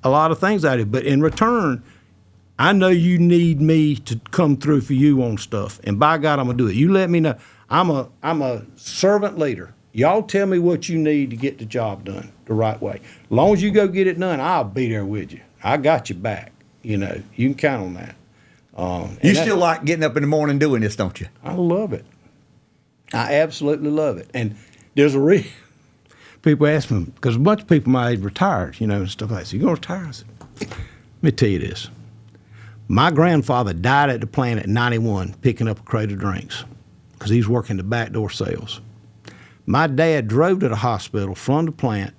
a lot of things out of you. But in return, I know you need me to come through for you on stuff. And by God, I'm going to do it. You let me know. I'm a servant leader. Y'all tell me what you need to get the job done the right way. As long as you go get it done, I'll be there with you. I got your back. You know, you can count on that. You still like getting up in the morning doing this, don't you? I love it. I absolutely love it. And there's people ask me, because a bunch of people my age retired, you know, and stuff like that. So you going to retire? I said, let me tell you this. My grandfather died at the plant at 91 picking up a crate of drinks because he was working the back door sales. My dad drove to the hospital from the plant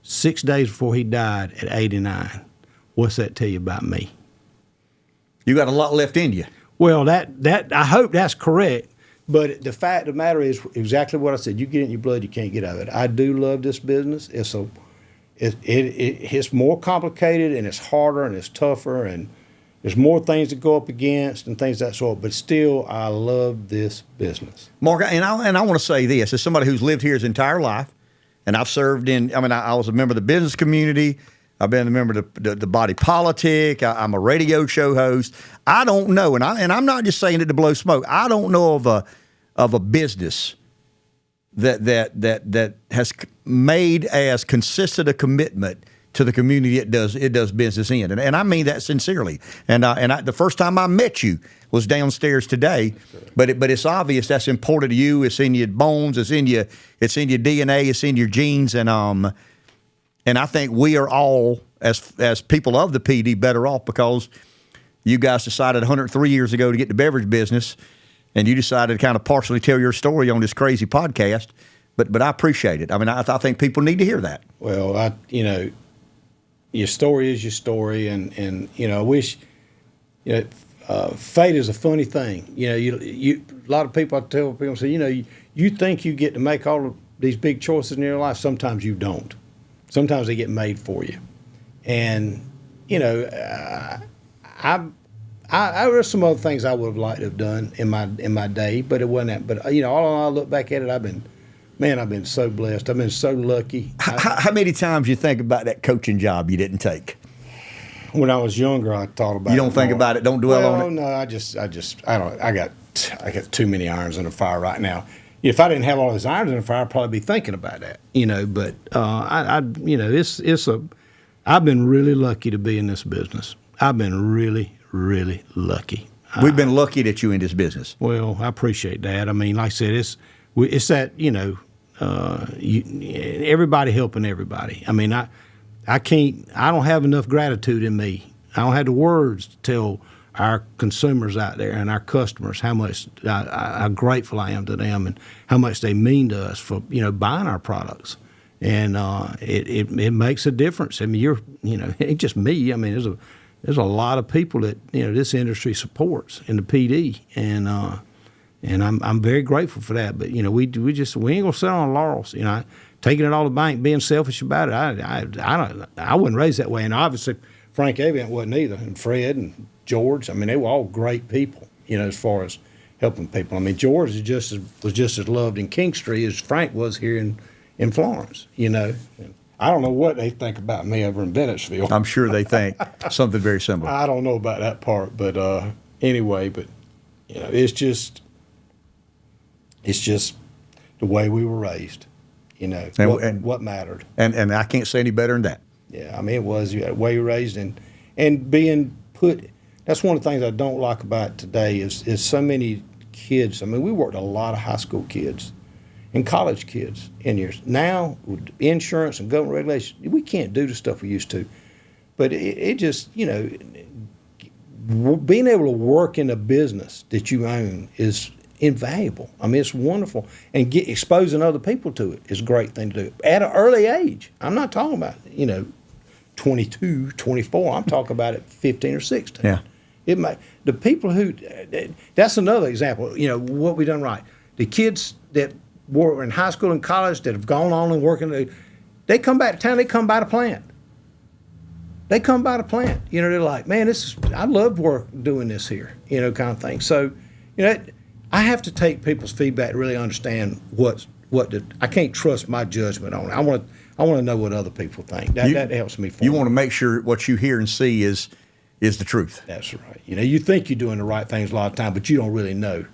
6 days before he died at 89. What's that tell you about me? You got a lot left in you. Well, that I hope that's correct. But the fact of the matter is exactly what I said. You get it in your blood, you can't get out of it. I do love this business. It's more complicated, and it's harder, and it's tougher, and there's more things to go up against and things of that sort. But still, I love this business. Mark, and I want to say this as somebody who's lived here his entire life, and I've served I was a member of the business community. I've been a member of the body politic. I'm a radio show host. I don't know, and I'm not just saying it to blow smoke. I don't know of a business that has made as consistent a commitment to the community it does business in, and I mean that sincerely. And the first time I met you was downstairs today, but it's obvious that's important to you. It's in your bones. It's in your DNA. It's in your genes, and I think we are all, as people of the Pee Dee, better off because you guys decided 103 years ago to get the beverage business, and you decided to kind of partially tell your story on this crazy podcast. But I appreciate it. I mean, I think people need to hear that. Well, your story is your story, and I wish, fate is a funny thing. A lot of people, I tell people, say, you think you get to make all of these big choices in your life. Sometimes you don't. Sometimes they get made for you. And, there's some other things I would have liked to have done in my day, but it wasn't that. But, all in all, I look back at it, I've been so blessed. I've been so lucky. How many times you think about that coaching job you didn't take? When I was younger, I thought about it. You don't think about it? Don't dwell on it? No, I don't. I got too many irons in the fire right now. If I didn't have all those irons in the fire, I'd probably be thinking about that. But I've been really lucky to be in this business. I've been really, really lucky. We've been lucky that you're in this business. Well, I appreciate that. I mean, like I said, it's that everybody helping everybody. I mean, I don't have enough gratitude in me. I don't have the words to tell our consumers out there and our customers how much how grateful I am to them and how much they mean to us for buying our products. And it makes a difference. I mean, it ain't just me. I mean, there's a lot of people that this industry supports in the PD, and I'm very grateful for that. But we ain't gonna sit on our laurels. Taking it all to the bank, being selfish about it. I wasn't raised that way, and obviously Frank Avent wasn't either, and Fred and George. I mean, they were all great people. As far as helping people. I mean, George was just as loved in King Street as Frank was here in Florence. I don't know what they think about me over in Bennetsville. I'm sure they think something very similar. I don't know about that part, but anyway, but it's just the way we were raised. What mattered. And I can't say any better than that. Yeah, I mean, it was the way you were raised and being put. That's one of the things I don't like about today is so many kids. I mean, we worked a lot of high school kids and college kids in years. Now, with insurance and government regulations, we can't do the stuff we used to. But it just, being able to work in a business that you own is invaluable. I mean, it's wonderful. And exposing other people to it is a great thing to do at an early age. I'm not talking about, 22, 24. I'm talking about at 15 or 16. Yeah. The people who, that's another example, what we done right. The kids that were in high school and college that have gone on and working, they come back to town, they come by the plant. They're like, man, I love doing this here, kind of thing. So, I have to take people's feedback to really understand I can't trust my judgment on it. I want to know what other people think. That helps me. You want to make sure what you hear and see is the truth. That's right. You think you're doing the right things a lot of time, but you don't really know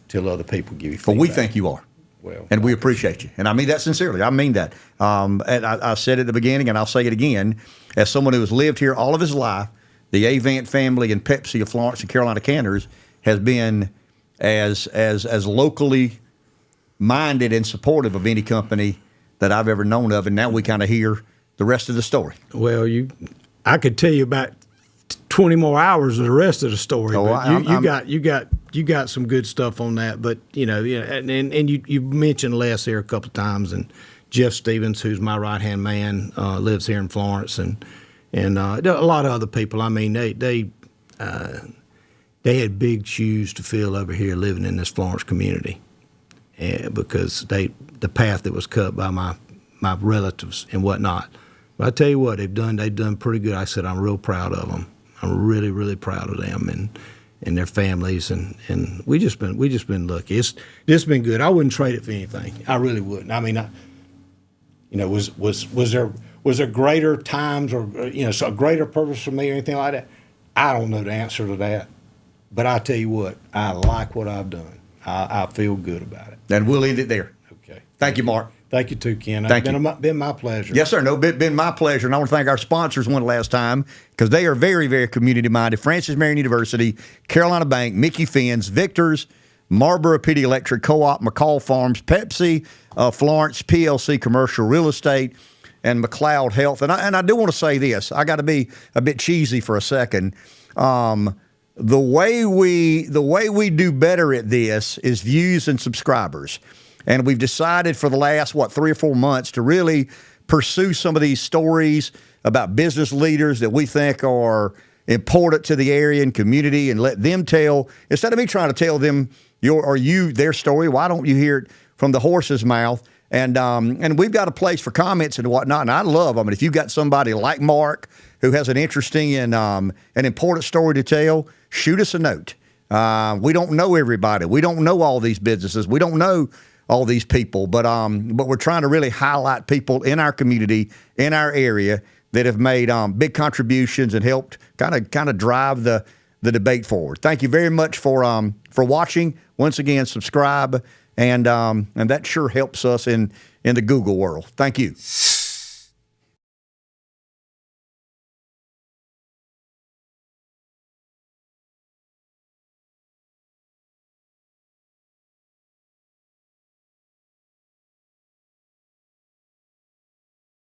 till other people give you feedback. But we think you are. Well, and we appreciate you. And I mean that sincerely. I mean that. And I said at the beginning, and I'll say it again, as someone who has lived here all of his life, the Avent family and Pepsi of Florence and Carolina Canners has been as locally minded and supportive of any company that I've ever known of. And now we kind of hear the rest of the story. Well, I could tell you about 20 more hours of the rest of the story. Oh, but you got some good stuff on that. But and you mentioned Les here a couple of times, and Jeff Stevens, who's my right hand man, lives here in Florence, and a lot of other people. I mean, they had big shoes to fill over here living in this Florence community, because the path that was cut by my relatives and whatnot. But I tell you what, they've done pretty good. I said I'm real proud of them. I'm really, really proud of them and their families, and we just been lucky. It's been good. I wouldn't trade it for anything. I really wouldn't. I mean, was there greater times or so a greater purpose for me or anything like that? I don't know the answer to that, but I tell you what, I like what I've done. I feel good about it. And we'll end it there. Okay. Thank you, Mark. Thank you too, Ken. It's been my pleasure. Yes, sir. No, been my pleasure. And I want to thank our sponsors one last time because they are very, very community-minded. Francis Marion University, Carolina Bank, Micky Finn's, Victor's, MPD Electric Co-op, McCall Farms, Pepsi, Florence, PLC Commercial Real Estate, and McLeod Health. And I do want to say this. I got to be a bit cheesy for a second. The way we do better at this is views and subscribers. And we've decided for the last, 3 or 4 months to really pursue some of these stories about business leaders that we think are important to the area and community, and let them tell, instead of me trying to tell them their story, why don't you hear it from the horse's mouth? And we've got a place for comments and whatnot. And I love them. And if you've got somebody like Mark who has an interesting and an important story to tell, shoot us a note. We don't know everybody. We don't know all these businesses. We don't know all these people, but we're trying to really highlight people in our community, in our area, that have made big contributions and helped kind of drive the debate forward. Thank you very much for watching. Once again, subscribe, and that sure helps us in the Google world. Thank you.